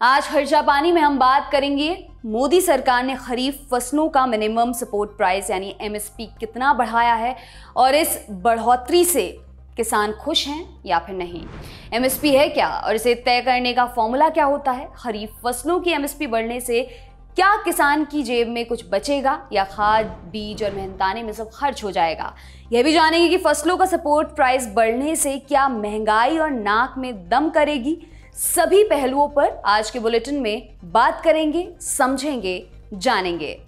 आज खर्चा पानी में हम बात करेंगे मोदी सरकार ने खरीफ फसलों का मिनिमम सपोर्ट प्राइस यानी एमएसपी कितना बढ़ाया है और इस बढ़ोतरी से किसान खुश हैं या फिर नहीं। एमएसपी है क्या और इसे तय करने का फॉर्मूला क्या होता है। खरीफ फसलों की एमएसपी बढ़ने से क्या किसान की जेब में कुछ बचेगा या खाद बीज और मेहनताने में सब खर्च हो जाएगा। यह भी जानेंगे कि फसलों का सपोर्ट प्राइस बढ़ने से क्या महंगाई और नाक में दम करेगी। सभी पहलुओं पर आज के बुलेटिन में बात करेंगे, समझेंगे, जानेंगे।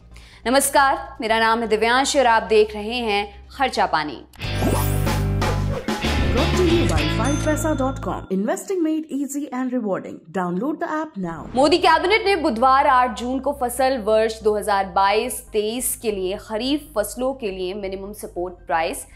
नमस्कार, मेरा नाम है दिव्यांश और आप देख रहे हैं खर्चा पानी। Brought to you by 5paisa.com. Investing made easy and rewarding. Download the app now. Modi cabinet ने बुधवार 8 जून को फसल वर्ष 2022-23 के लिए खरीफ फसलों के लिए मिनिमम सपोर्ट प्राइस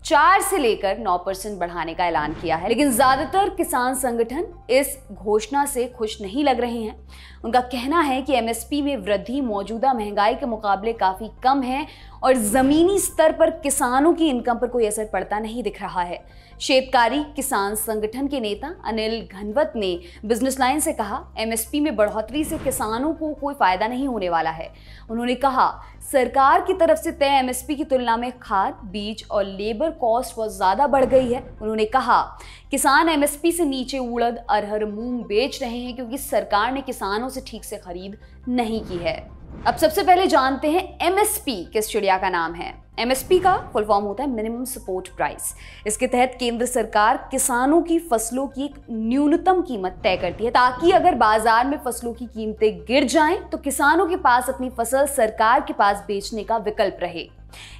4 से लेकर 9% बढ़ाने का ऐलान किया है, लेकिन ज्यादातर किसान संगठन इस घोषणा से खुश नहीं लग रहे हैं। उनका कहना है कि एमएसपी में वृद्धि मौजूदा महंगाई के मुकाबले काफी कम है और जमीनी स्तर पर किसानों की इनकम पर कोई असर पड़ता नहीं दिख रहा है। शेतकारी किसान संगठन के नेता अनिल घनवत ने बिजनेस लाइन से कहा, एमएसपी में बढ़ोतरी से किसानों को कोई फायदा नहीं होने वाला है। उन्होंने कहा, सरकार की तरफ से तय एमएसपी की तुलना में खाद बीज और लेबर कॉस्ट बहुत ज्यादा बढ़ गई है। उन्होंने कहा, किसान एमएसपी से नीचे उड़द अरहर मूंग बेच रहे हैं क्योंकि सरकार ने किसानों से ठीक से खरीद नहीं की है। अब सबसे पहले जानते हैं एमएसपी किस चिड़िया का नाम है। एमएसपी का फुल फॉर्म होता है मिनिमम सपोर्ट प्राइस। इसके तहत केंद्र सरकार किसानों की फसलों की एक न्यूनतम कीमत तय करती है ताकि अगर बाजार में फसलों की कीमतें गिर जाएं तो किसानों के पास अपनी फसल सरकार के पास बेचने का विकल्प रहे।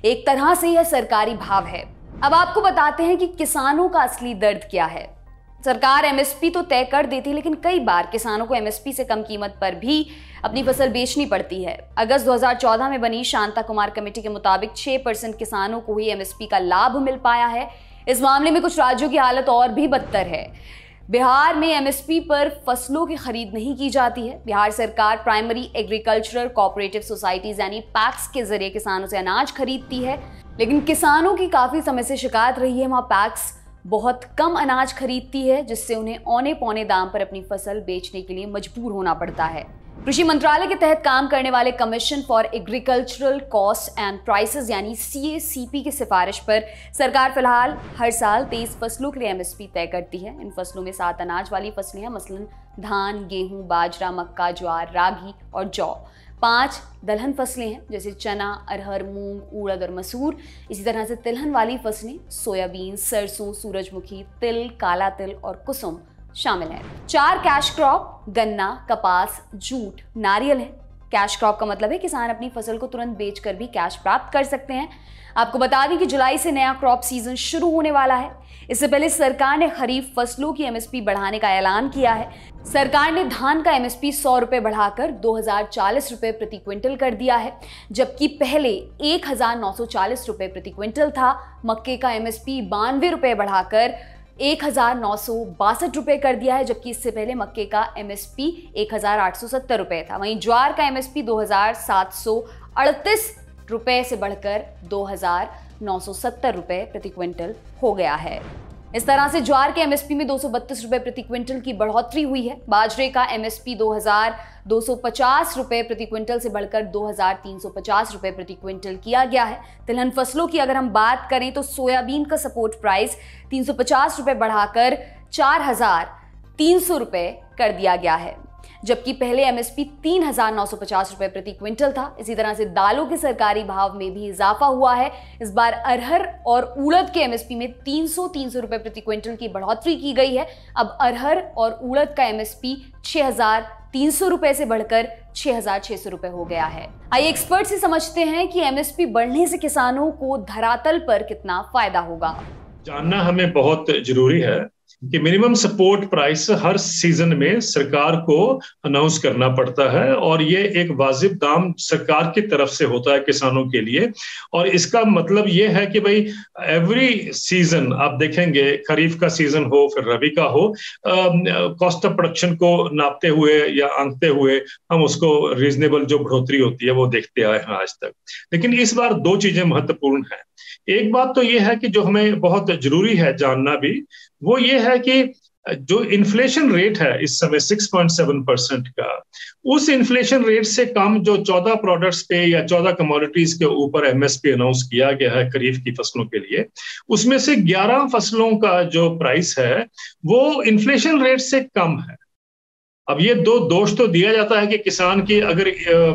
एक तरह से यह सरकारी भाव है। अब आपको बताते हैं कि किसानों का असली दर्द क्या है। सरकार एमएसपी तो तय कर देती है, लेकिन कई बार किसानों को एमएसपी से कम कीमत पर भी अपनी फसल बेचनी पड़ती है। अगस्त 2014 में बनी शांता कुमार कमेटी के मुताबिक 6% किसानों को ही एमएसपी का लाभ मिल पाया है। इस मामले में कुछ राज्यों की हालत और भी बदतर है। बिहार में एमएसपी पर फसलों की खरीद नहीं की जाती है। बिहार सरकार प्राइमरी एग्रीकल्चरल कोऑपरेटिव सोसाइटीज यानी पैक्स के जरिए किसानों से अनाज खरीदती है, लेकिन किसानों की काफी समय से शिकायत रही है, वहां पैक्स बहुत कम अनाज खरीदती है जिससे उन्हें औने पौने दाम पर अपनी फसल बेचने के लिए मजबूर होना पड़ता है। कृषि मंत्रालय के तहत काम करने वाले commission for agricultural cost and prices यानी CACP की सिफारिश पर सरकार फिलहाल हर साल 23 फसलों के लिए एमएसपी तय करती है। इन फसलों में 7 अनाज वाली फसलें हैं, मसलन धान, गेहूं, बाजरा, मक्का, ज्वार, रागी और जौ। 5 दलहन फसलें हैं जैसे चना, अरहर, मूंग, उड़द और मसूर। इसी तरह से तिलहन वाली फसलें सोयाबीन, सरसों, सूरजमुखी, तिल, काला तिल और कुसुम शामिल है। 4 कैश क्रॉप गन्ना, कपास, जूट, नारियल है। कैश क्रॉप का मतलब है किसान अपनी फसल को तुरंत बेचकर भी कैश प्राप्त कर सकते हैं। आपको बता दें कि जुलाई से नया क्रॉप सीजन शुरू होने वाला है। इससे पहले सरकार ने खरीफ फसलों की एमएसपी बढ़ाने का ऐलान किया है। सरकार ने धान का एमएसपी 100 रुपए बढ़ाकर 2040 रुपए प्रति क्विंटल कर दिया है, जबकि पहले 1940 रुपए प्रति क्विंटल था। मक्के का एमएसपी 92 रुपए बढ़ाकर 1962 रुपए कर दिया है, जबकि इससे पहले मक्के का एमएसपी 1870 रुपए था। वहीं ज्वार का एमएसपी 2738 रुपए से बढ़कर 2970 रुपए प्रति क्विंटल हो गया है। इस तरह से ज्वार के एमएसपी में 232 रुपए प्रति क्विंटल की बढ़ोतरी हुई है। बाजरे का एमएसपी 2250 रुपए प्रति क्विंटल से बढ़कर 2350 रुपए प्रति क्विंटल किया गया है। तिलहन फसलों की अगर हम बात करें तो सोयाबीन का सपोर्ट प्राइस 350 रुपए बढ़ाकर 4300 रुपए कर दिया गया है, जबकि पहले एमएसपी 3950 रुपए प्रति क्विंटल था। इसी तरह से दालों के सरकारी भाव में भी इजाफा हुआ है। इस बार अरहर और उड़द के एमएसपी में 300 रुपए प्रति क्विंटल की बढ़ोतरी की गई है। अब अरहर और उड़द का एमएसपी 6300 रुपए से बढ़कर 6600 रुपए हो गया है। आइए एक्सपर्ट से समझते हैं कि एमएसपी बढ़ने से किसानों को धरातल पर कितना फायदा होगा। जानना हमें बहुत जरूरी है कि मिनिमम सपोर्ट प्राइस हर सीजन में सरकार को अनाउंस करना पड़ता है और ये एक वाजिब दाम सरकार की तरफ से होता है किसानों के लिए। और इसका मतलब ये है कि भाई एवरी सीजन आप देखेंगे, खरीफ का सीजन हो फिर रबी का हो, कॉस्ट ऑफ प्रोडक्शन को नापते हुए या आंकते हुए हम उसको रीजनेबल जो बढ़ोतरी होती है वो देखते आए हैं आज तक। लेकिन इस बार 2 चीजें महत्वपूर्ण हैं। एक बात तो ये है कि जो हमें बहुत जरूरी है जानना भी, वो ये है कि जो इन्फ्लेशन रेट है इस समय 6.7% का, उस इन्फ्लेशन रेट से कम जो 14 प्रोडक्ट्स पे या 14 कमोडिटीज के ऊपर एमएसपी अनाउंस किया गया है खरीफ की फसलों के लिए, उसमें से 11 फसलों का जो प्राइस है वो इन्फ्लेशन रेट से कम है। अब ये दो दोष तो दिया जाता है कि किसान की अगर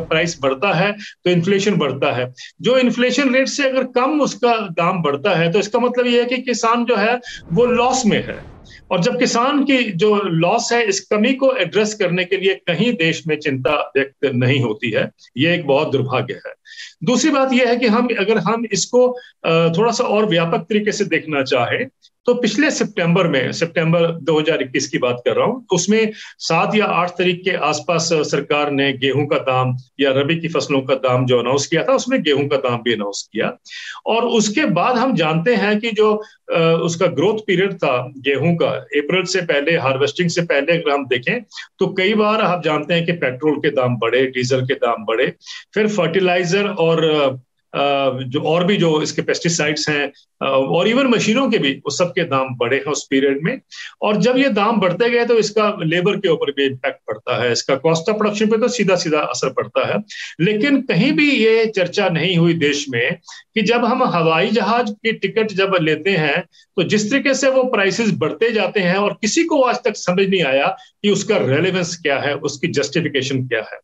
प्राइस बढ़ता है तो इन्फ्लेशन बढ़ता है, जो इन्फ्लेशन रेट से अगर कम उसका दाम बढ़ता है तो इसका मतलब ये है कि किसान जो है वो लॉस में है। और जब किसान की जो लॉस है, इस कमी को एड्रेस करने के लिए कहीं देश में चिंता व्यक्त नहीं होती है, ये एक बहुत दुर्भाग्य है। दूसरी बात यह है कि अगर हम इसको थोड़ा सा और व्यापक तरीके से देखना चाहें तो पिछले सितंबर 2021 की बात कर रहा हूं, उसमें 7 या 8 तारीख के आसपास सरकार ने गेहूं का दाम या रबी की फसलों का दाम जो अनाउंस किया था, उसमें गेहूं का दाम भी अनाउंस किया। और उसके बाद हम जानते हैं कि जो उसका ग्रोथ पीरियड था गेहूं का, अप्रैल से पहले, हार्वेस्टिंग से पहले अगर हम देखें तो कई बार आप जानते हैं कि पेट्रोल के दाम बढ़े, डीजल के दाम बढ़े, फिर फर्टिलाइजर और जो इसके पेस्टिसाइड्स हैं और इवन मशीनों के भी, उस सब के दाम बढ़े हैं उस पीरियड में। और जब ये दाम बढ़ते गए तो इसका लेबर के ऊपर भी इम्पैक्ट पड़ता है, इसका कॉस्ट ऑफ प्रोडक्शन पे तो सीधा सीधा असर पड़ता है। लेकिन कहीं भी ये चर्चा नहीं हुई देश में कि जब हम हवाई जहाज की टिकट जब लेते हैं तो जिस तरीके से वो प्राइसेस बढ़ते जाते हैं और किसी को आज तक समझ नहीं आया कि उसका रेलेवेंस क्या है, उसकी जस्टिफिकेशन क्या है।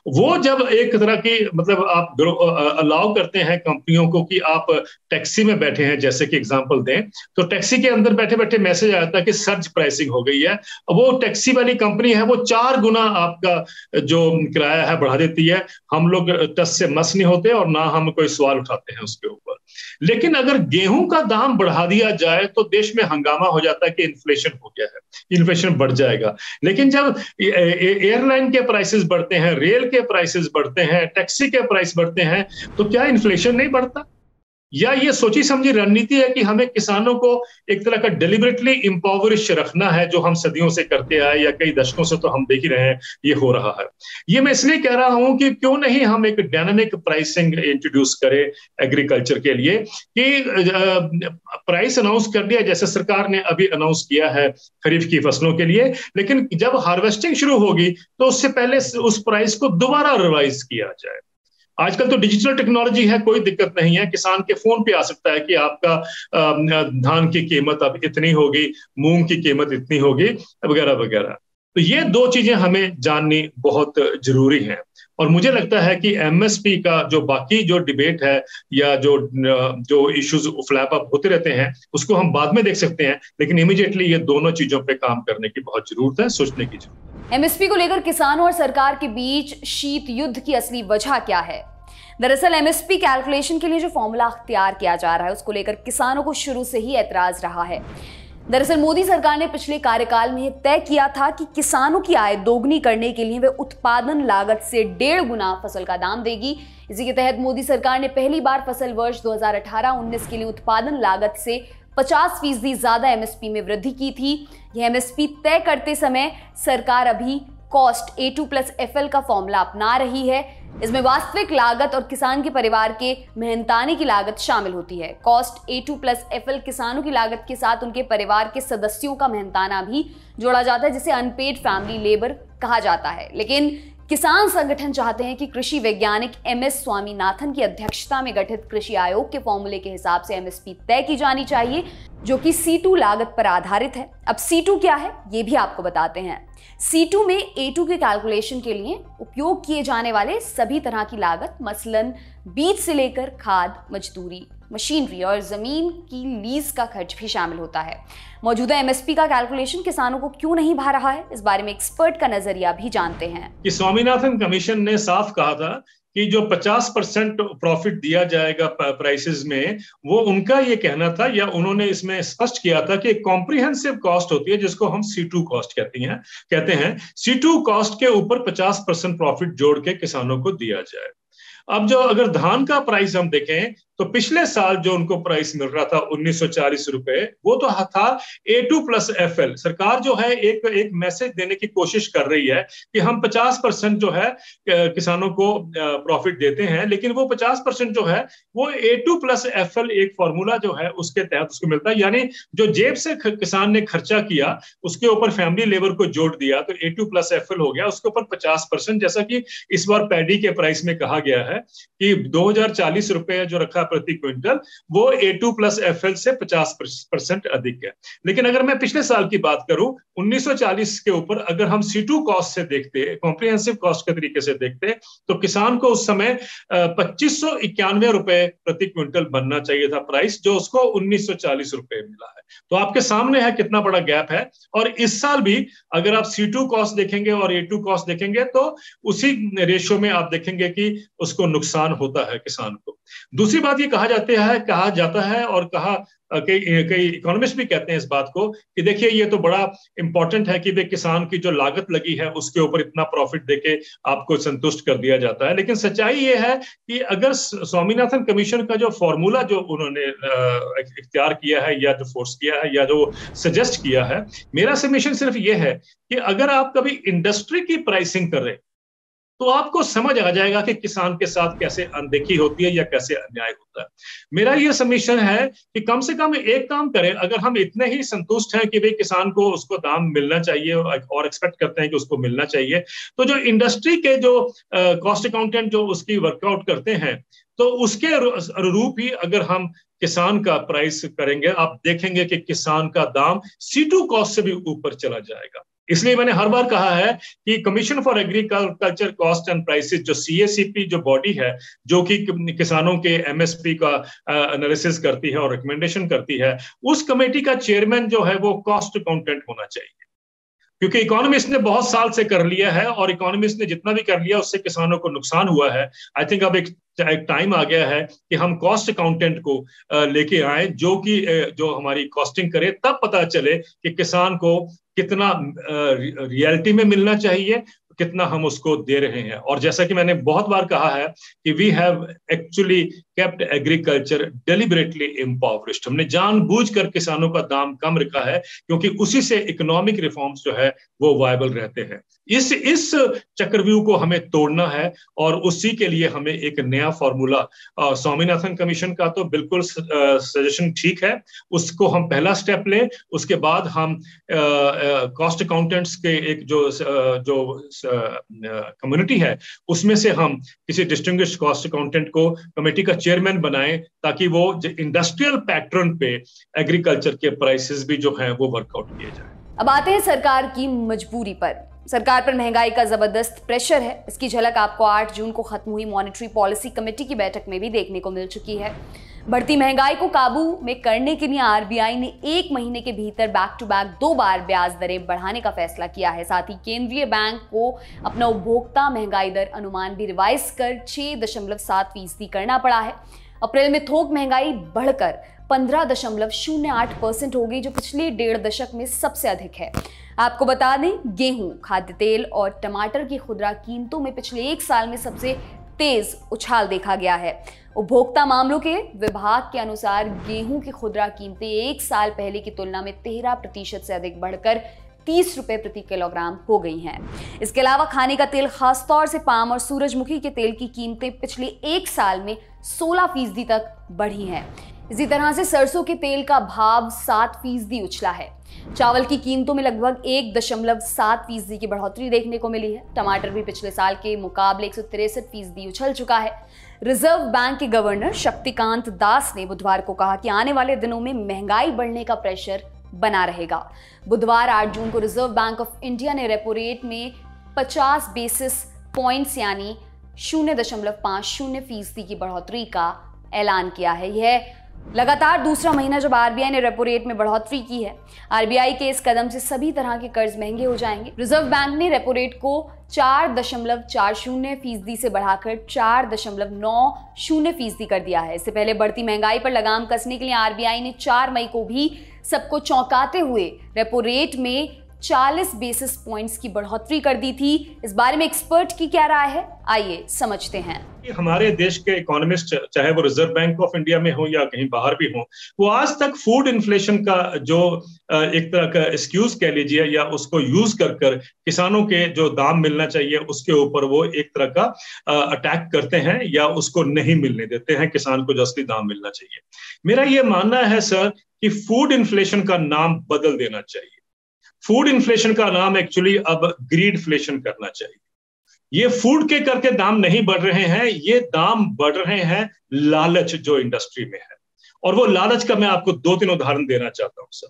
वो जब एक तरह की मतलब आप अलाउ करते हैं कंपनियों को कि आप टैक्सी में बैठे हैं, जैसे कि एग्जांपल दें तो टैक्सी के अंदर बैठे बैठे मैसेज आता है कि सर्ज प्राइसिंग हो गई है, वो टैक्सी वाली कंपनी है वो 4 गुना आपका जो किराया है बढ़ा देती है। हम लोग टस से मस नहीं होते और ना हम कोई सवाल उठाते हैं उसके ऊपर। लेकिन अगर गेहूं का दाम बढ़ा दिया जाए तो देश में हंगामा हो जाता है कि इन्फ्लेशन हो गया है, इन्फ्लेशन बढ़ जाएगा। लेकिन जब एयरलाइन के प्राइसेस बढ़ते हैं, रेल के प्राइसेस बढ़ते हैं, टैक्सी के प्राइस बढ़ते हैं, तो क्या इन्फ्लेशन नहीं बढ़ता? या ये सोची समझी रणनीति है कि हमें किसानों को एक तरह का डेलिबरेटली इम्पावरिश रखना है, जो हम सदियों से करते आए या कई दशकों से तो हम देख ही रहे हैं ये हो रहा है। ये मैं इसलिए कह रहा हूं कि क्यों नहीं हम एक डायनामिक प्राइसिंग इंट्रोड्यूस करें एग्रीकल्चर के लिए, कि प्राइस अनाउंस कर दिया जैसे सरकार ने अभी अनाउंस किया है खरीफ की फसलों के लिए, लेकिन जब हार्वेस्टिंग शुरू होगी तो उससे पहले उस प्राइस को दोबारा रिवाइज किया जाए। आजकल तो डिजिटल टेक्नोलॉजी है, कोई दिक्कत नहीं है, किसान के फोन पे आ सकता है कि आपका धान की कीमत अब इतनी होगी, मूंग की कीमत इतनी होगी, वगैरह वगैरह। तो ये 2 चीजें हमें जाननी बहुत जरूरी हैं। और मुझे लगता है कि एमएसपी का जो बाकी जो डिबेट है या जो इश्यूज फ्लैप अप होते रहते हैं उसको हम बाद में देख सकते हैं, लेकिन इमीडिएटली ये दोनों चीजों पे काम करने की बहुत जरूरत है, सोचने की जरूरत है। एमएसपी को लेकर किसानों और सरकार के बीच शीत युद्ध की असली वजह क्या है? दरअसल एमएसपी कैलकुलेशन के लिए जो फॉर्मूला अख्तियार किया जा रहा है उसको लेकर किसानों को शुरू से ही ऐतराज रहा है। दरअसल मोदी सरकार ने पिछले कार्यकाल में यह तय किया था कि किसानों की आय दोगुनी करने के लिए वे उत्पादन लागत से 1.5 गुना फसल का दाम देगी। इसी के तहत मोदी सरकार ने पहली बार फसल वर्ष 2018-19 के लिए उत्पादन लागत से 50% ज्यादा एमएसपी में वृद्धि की थी। यह एमएसपी तय करते समय सरकार अभी कॉस्ट A2+FL का फॉर्मूला अपना रही है। इसमें वास्तविक लागत और किसान के परिवार के मेहनताने की लागत शामिल होती है। कॉस्ट A2+FL किसानों की लागत के साथ उनके परिवार के सदस्यों का मेहनताना भी जोड़ा जाता है, जिसे अनपेड फैमिली लेबर कहा जाता है। लेकिन किसान संगठन चाहते हैं कि कृषि वैज्ञानिक MS स्वामीनाथन की अध्यक्षता में गठित कृषि आयोग के फॉर्मूले के हिसाब से एमएसपी तय की जानी चाहिए, जो कि C2 लागत पर आधारित है। अब C2 क्या है ये भी आपको बताते हैं। C2 में A2 के कैलकुलेशन के लिए उपयोग किए जाने वाले सभी तरह की लागत, मसलन बीज से लेकर खाद, मजदूरी, मशीनरी और जमीन की लीज का खर्च भी शामिल होता है। मौजूदा एमएसपी का कैलकुलेशन किसानों को क्यों नहीं भा रहा है, इस बारे में एक्सपर्ट का नजरिया भी जानते हैं। कि स्वामीनाथन कमीशन ने साफ कहा था कि जो 50% प्रॉफिट दिया जाएगा प्राइसेस में, वो उनका ये कहना था, या उन्होंने इसमें स्पष्ट किया था कि कॉम्प्रिहेंसिव कॉस्ट होती है जिसको हम C2 कॉस्ट कहते हैं। C2 कॉस्ट के ऊपर 50% प्रॉफिट जोड़ के किसानों को दिया जाए। अब जो अगर धान का प्राइस हम देखें तो पिछले साल जो उनको प्राइस मिल रहा था 1940 रुपए, वो तो था A2+FL। सरकार जो है एक मैसेज देने की कोशिश कर रही है कि हम 50% जो है किसानों को प्रॉफिट देते हैं, लेकिन वो 50% जो है वो A2+FL एक फॉर्मूला जो है उसके तहत उसको मिलता है। यानी जो जेब से किसान ने खर्चा किया उसके ऊपर फैमिली लेबर को जोड़ दिया तो A2+FL हो गया, उसके ऊपर 50%। जैसा कि इस बार पैडी के प्राइस में कहा गया है कि 2040 रुपए जो रखा प्रति क्विंटल, वो A2+FL से 50% अधिक है। लेकिन अगर मैं पिछले साल की बात करूं 1940 के ऊपर, अगर हम C2 कॉस्ट से देखते, कॉम्प्रिहेंसिव कॉस्ट के तरीके से देखते, तो किसान को उस समय 2591 रुपए प्रति क्विंटल बनना चाहिए था प्राइस, जो उसको 1940 रुपए मिला है। तो आपके सामने है कितना बड़ा गैप है। और इस साल भी अगर आप C2 कॉस्ट देखेंगे और A2 कॉस्ट देखेंगे तो उसी रेशियो में आप देखेंगे कि उसको नुकसान होता है किसान को। दूसरी बात ये कहा जाता है और कई इकोनॉमिस्ट भी कहते हैं इस बात को कि देखिए ये तो बड़ा इंपॉर्टेंट है कि वे किसान की जो लागत लगी है उसके ऊपर इतना प्रॉफिट देके आपको संतुष्ट कर दिया जाता है। लेकिन सच्चाई ये है कि अगर स्वामीनाथन कमीशन का जो फॉर्मूला जो उन्होंने इख्तियार किया है या जो फोर्स किया है या जो सजेस्ट किया है, मेरा सबमिशन सिर्फ ये है कि अगर आप कभी इंडस्ट्री की प्राइसिंग कर रहे तो आपको समझ आ जाएगा कि किसान के साथ कैसे अनदेखी होती है या कैसे अन्याय होता है। मेरा ये सबमिशन है कि कम से कम एक काम करें, अगर हम इतने ही संतुष्ट हैं कि भाई किसान को उसको दाम मिलना चाहिए और एक्सपेक्ट करते हैं कि उसको मिलना चाहिए, तो जो इंडस्ट्री के जो कॉस्ट अकाउंटेंट जो उसकी वर्कआउट करते हैं, तो उसके अनुरूप ही अगर हम किसान का प्राइस करेंगे, आप देखेंगे कि किसान का दाम C2 कॉस्ट से भी ऊपर चला जाएगा। इसलिए मैंने हर बार कहा है कि commission for agriculture cost and prices, जो CACP जो बॉडी है जो कि किसानों के MSP का एनालिसिस करती है और रिकमेंडेशन करती है, उस कमेटी का चेयरमैन जो है वो कॉस्ट अकाउंटेंट होना चाहिए। क्योंकि इकोनॉमिस्ट ने बहुत साल से कर लिया है और इकोनॉमिस्ट ने जितना भी कर लिया उससे किसानों को नुकसान हुआ है। आई थिंक अब एक टाइम आ गया है कि हम कॉस्ट अकाउंटेंट को लेके आए जो हमारी कॉस्टिंग करे, तब पता चले कि किसान को कितना रियलिटी में मिलना चाहिए, कितना हम उसको दे रहे हैं। और जैसा कि मैंने बहुत बार कहा है कि we have actually kept agriculture deliberately impoverished. हमने जानबूझकर किसानों का दाम कम रखा है क्योंकि उसी से इकोनॉमिक रिफॉर्म्स जो है वो वायबल रहते हैं। इस चक्रव्यूह को हमें तोड़ना है और उसी के लिए हमें एक नया फॉर्मूला, स्वामीनाथन कमीशन का तो बिल्कुल सजेशन ठीक है, उसको हम पहला स्टेप लें। उसके बाद हम कॉस्ट अकाउंटेंट्स के एक जो कम्युनिटी है उसमें से हम किसी डिस्टिंग्विश्ड कॉस्ट अकाउंटेंट को कमेटी का चेयरमैन बनाएं, ताकि वो इंडस्ट्रियल पैटर्न पे एग्रीकल्चर के प्राइसेस भी जो हैं वो वर्कआउट किए जाए। अब आते हैं सरकार की मजबूरी पर। सरकार पर महंगाई का जबरदस्त प्रेशर है। इसकी झलक आपको 8 जून को खत्म हुई मॉनेटरी पॉलिसी कमेटी की बैठक में भी देखने को मिल चुकी है। बढ़ती महंगाई को काबू में करने के लिए RBI ने 1 महीने के भीतर बैक टू बैक 2 बार ब्याज दरें बढ़ाने का फैसला किया है। साथ ही केंद्रीय बैंक को अपना उपभोक्ता महंगाई दर अनुमान भी रिवाइज कर 6.7% करना पड़ा है। अप्रैल में थोक महंगाई बढ़कर 15.08% हो गई, जो पिछले 1.5 दशक में सबसे अधिक है। आपको बता दें, गेहूं, खाद्य तेल और टमाटर की खुदरा कीमतों में पिछले 1 साल में सबसे तेज उछाल देखा गया है। उपभोक्ता मामलों के विभाग के अनुसार गेहूं की खुदरा कीमतें 1 साल पहले की तुलना में 13% से अधिक बढ़कर 30 रुपए प्रति किलोग्राम हो गई हैं। इसके अलावा खाने का तेल, खासतौर से पाम और सूरजमुखी के तेल की कीमतें पिछले 1 साल में 16% तक बढ़ी हैं। इसी तरह से सरसों के तेल का भाव 7% उछला है। चावल की कीमतों में लगभग 1.7% की बढ़ोतरी देखने को मिली है। टमाटर भी पिछले साल के मुकाबले 163% उछल चुका है। रिजर्व बैंक के गवर्नर शक्तिकांत दास ने बुधवार को कहा कि आने वाले दिनों में महंगाई बढ़ने का प्रेशर बना रहेगा। बुधवार 8 जून को रिजर्व बैंक ऑफ इंडिया ने रेपो रेट में 50 बेसिस पॉइंट्स यानी 0.50% की बढ़ोतरी का ऐलान किया है। यह लगातार दूसरा महीना जब RBI ने रेपो रेट में बढ़ोतरी की है। RBI के इस कदम से सभी तरह के कर्ज महंगे हो जाएंगे। रिजर्व बैंक ने रेपो रेट को 4.40% से बढ़ाकर 4.90% कर दिया है। इससे पहले बढ़ती महंगाई पर लगाम कसने के लिए RBI ने 4 मई को भी सबको चौंकाते हुए रेपो रेट में 40 बेसिस पॉइंट्स की बढ़ोतरी कर दी थी। इस बारे में एक्सपर्ट की क्या राय है, आइए समझते हैं। हमारे देश के इकोनॉमिस्ट, चाहे वो रिजर्व बैंक ऑफ इंडिया में हो या कहीं बाहर भी हो, वो आज तक फूड इन्फ्लेशन का जो एक तरह का एक्सक्यूज कह लीजिए या उसको यूज कर किसानों के जो दाम मिलना चाहिए उसके ऊपर वो एक तरह का अटैक करते हैं या उसको नहीं मिलने देते हैं किसान को जो असली दाम मिलना चाहिए। मेरा ये मानना है सर कि फूड इन्फ्लेशन का नाम बदल देना चाहिए। फूड इन्फ्लेशन का नाम एक्चुअली अब ग्रीडफ्लेशन करना चाहिए। ये फूड के करके दाम नहीं बढ़ रहे हैं, ये दाम बढ़ रहे हैं लालच जो इंडस्ट्री में है। और वो लालच का मैं आपको 2-3 उदाहरण देना चाहता हूं सर।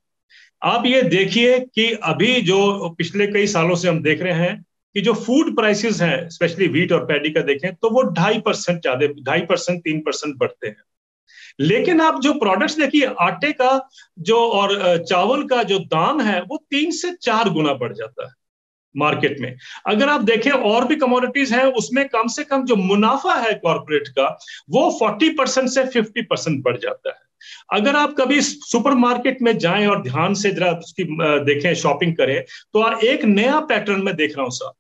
आप ये देखिए कि अभी जो पिछले कई सालों से हम देख रहे हैं कि जो फूड प्राइसेस हैं, स्पेशली व्हीट और पैडी का देखें तो वो 2.5% ज्यादा, 2.5% 3% बढ़ते हैं। लेकिन आप जो प्रोडक्ट्स देखिए, आटे का जो और चावल का जो दाम है वो 3 से 4 गुना बढ़ जाता है मार्केट में। अगर आप देखें और भी कमोडिटीज हैं उसमें कम से कम जो मुनाफा है कॉर्पोरेट का वो 40% से 50% बढ़ जाता है। अगर आप कभी सुपरमार्केट में जाएं और ध्यान से जरा उसकी देखें, शॉपिंग करें, तो एक नया पैटर्न में देख रहा हूं साहब।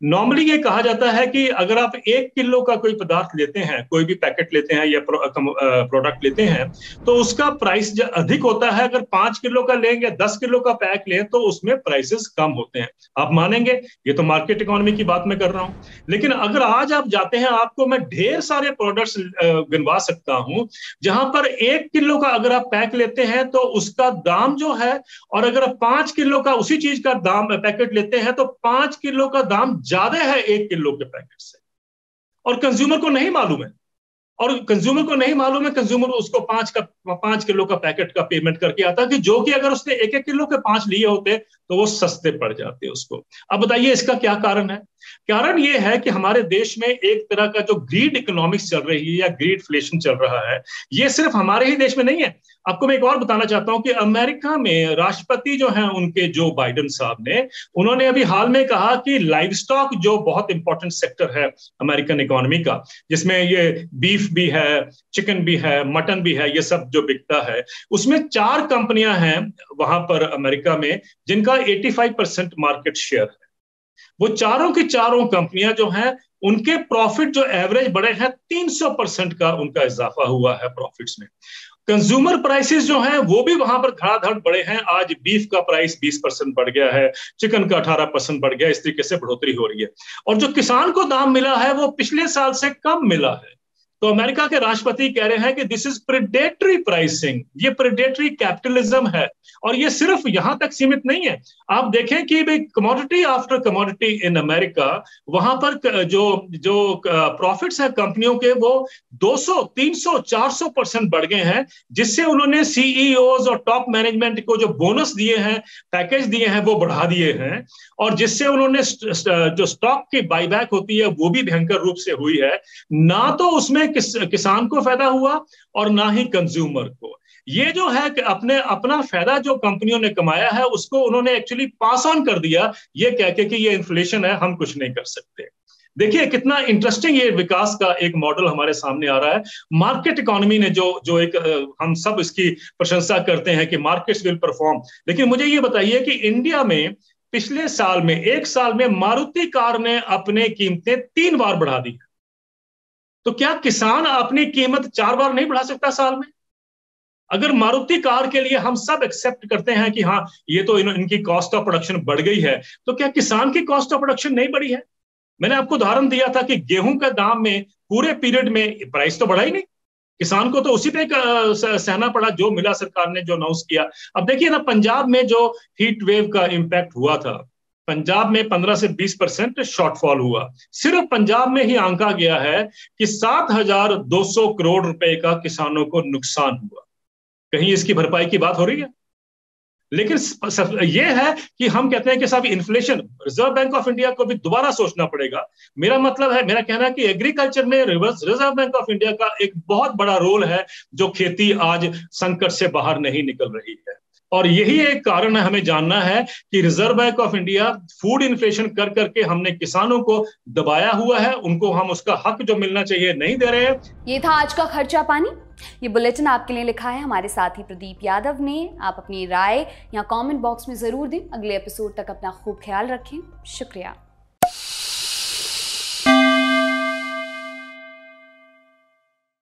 नॉर्मली ये कहा जाता है कि अगर आप 1 किलो का कोई पदार्थ लेते हैं, कोई भी पैकेट लेते हैं या प्रोडक्ट लेते हैं, तो उसका प्राइस जो अधिक होता है। अगर 5 किलो का लेंगे, 10 किलो का पैक लें तो उसमें प्राइसेस कम होते हैं। आप मानेंगे, ये तो मार्केट इकोनॉमी की बात मैं कर रहा हूं। लेकिन अगर आज आप जाते हैं, आपको मैं ढेर सारे प्रोडक्ट्स गिनवा सकता हूं जहां पर 1 किलो का अगर आप पैक लेते हैं तो उसका दाम जो है, और अगर आप 5 किलो का उसी चीज का दाम पैकेट लेते हैं तो 5 किलो का दाम ज्यादा है 1 किलो के पैकेट से। और कंज्यूमर को नहीं मालूम है, कंज्यूमर उसको 5 किलो का पैकेट का पेमेंट करके आता है, कि जो कि अगर उसने 1-1 किलो के 5 लिए होते तो वो सस्ते पड़ जाते उसको। अब बताइए इसका क्या कारण है? कारण ये है कि हमारे देश में एक तरह का जो ग्रीड इकोनॉमिक्स चल रही है या ग्रीडफ्लेशन चल रहा है। ये सिर्फ हमारे ही देश में नहीं है। आपको मैं एक और बताना चाहता हूं कि अमेरिका में राष्ट्रपति जो हैं उनके, जो बाइडेन साहब ने, उन्होंने अभी हाल में कहा कि लाइव स्टॉक जो बहुत इंपॉर्टेंट सेक्टर है अमेरिकन इकोनॉमी का, जिसमें ये बीफ भी है, चिकन भी है, मटन भी है, ये सब जो बिकता है, उसमें 4 कंपनियां हैं वहां पर अमेरिका में जिनका 85% मार्केट शेयर है। वो चारों की चारों कंपनियां जो हैं उनके प्रॉफिट जो एवरेज बढ़े हैं, 300% का उनका इजाफा हुआ है प्रॉफिट्स में। कंज्यूमर प्राइसेस जो हैं वो भी वहां पर धड़ाधड़ बढ़े हैं। आज बीफ का प्राइस 20% बढ़ गया है, चिकन का 18% बढ़ गया। इस तरीके से बढ़ोतरी हो रही है। और जो किसान को दाम मिला है वो पिछले साल से कम मिला है। तो अमेरिका के राष्ट्रपति कह रहे हैं कि दिस इज प्रेडेटरी प्राइसिंग, ये प्रेडेटरी कैपिटलिज्म है। और ये सिर्फ यहां तक सीमित नहीं है। आप देखें कि भाई commodity after commodity in America, वहां पर जो प्रॉफिट्स हैं कंपनियों के वो 200, 300, 400% बढ़ गए हैं, जिससे उन्होंने सीईओज और टॉप मैनेजमेंट को जो बोनस दिए हैं, पैकेज दिए हैं, वो बढ़ा दिए हैं। और जिससे उन्होंने जो स्टॉक की बाईबैक होती है वो भी भयंकर रूप से हुई है। ना तो उसमें किसान को फायदा हुआ और ना ही कंज्यूमर को। ये जो है कि अपना फायदा जो कंपनियों ने कमाया है उसको उन्होंने एक्चुअली पास ऑन कर दिया, ये कह के कि ये इन्फ्लेशन है, हम कुछ नहीं कर सकते। देखिए कितना इंटरेस्टिंग ये विकास का एक मॉडल हमारे सामने आ रहा है। मार्केट इकोनॉमी ने जो एक हम सब इसकी प्रशंसा करते हैं कि मार्केट्स विल परफॉर्म। लेकिन मुझे ये बताइए कि इंडिया में पिछले साल में, 1 साल में मारुति कार ने अपने कीमतें 3 बार बढ़ा दी। तो क्या किसान अपनी कीमत 4 बार नहीं बढ़ा सकता साल में? अगर मारुति कार के लिए हम सब एक्सेप्ट करते हैं कि हाँ ये तो इनकी कॉस्ट ऑफ प्रोडक्शन बढ़ गई है, तो क्या किसान की कॉस्ट ऑफ प्रोडक्शन नहीं बढ़ी है? मैंने आपको उदाहरण दिया था कि गेहूं का दाम में पूरे पीरियड में प्राइस तो बढ़ा ही नहीं, किसान को तो उसी पे सहना पड़ा जो मिला सरकार ने जो अनाउंस किया। अब देखिए ना, पंजाब में जो हीट वेव का इंपैक्ट हुआ था, पंजाब में 15 से 20% शॉर्टफॉल हुआ। सिर्फ पंजाब में ही आंका गया है कि 7,200 करोड़ रुपए का किसानों को नुकसान हुआ। कहीं इसकी भरपाई की बात हो रही है? लेकिन यह है कि हम कहते हैं कि साहब inflation, reserve bank of India को भी दोबारा सोचना पड़ेगा। मेरा मतलब है, मेरा कहना है कि एग्रीकल्चर में रिजर्व बैंक ऑफ इंडिया का एक बहुत बड़ा रोल है, जो खेती आज संकट से बाहर नहीं निकल रही है। और यही एक कारण है हमें जानना है कि reserve bank of India food inflation कर करके हमने किसानों को दबाया हुआ है, उनको हम उसका हक जो मिलना चाहिए नहीं दे रहे हैं। ये था आज का खर्चा पानी। ये बुलेटिन आपके लिए लिखा है हमारे साथी प्रदीप यादव ने। आप अपनी राय या कमेंट बॉक्स में जरूर दें। अगले एपिसोड तक अपना खूब ख्याल रखें। शुक्रिया।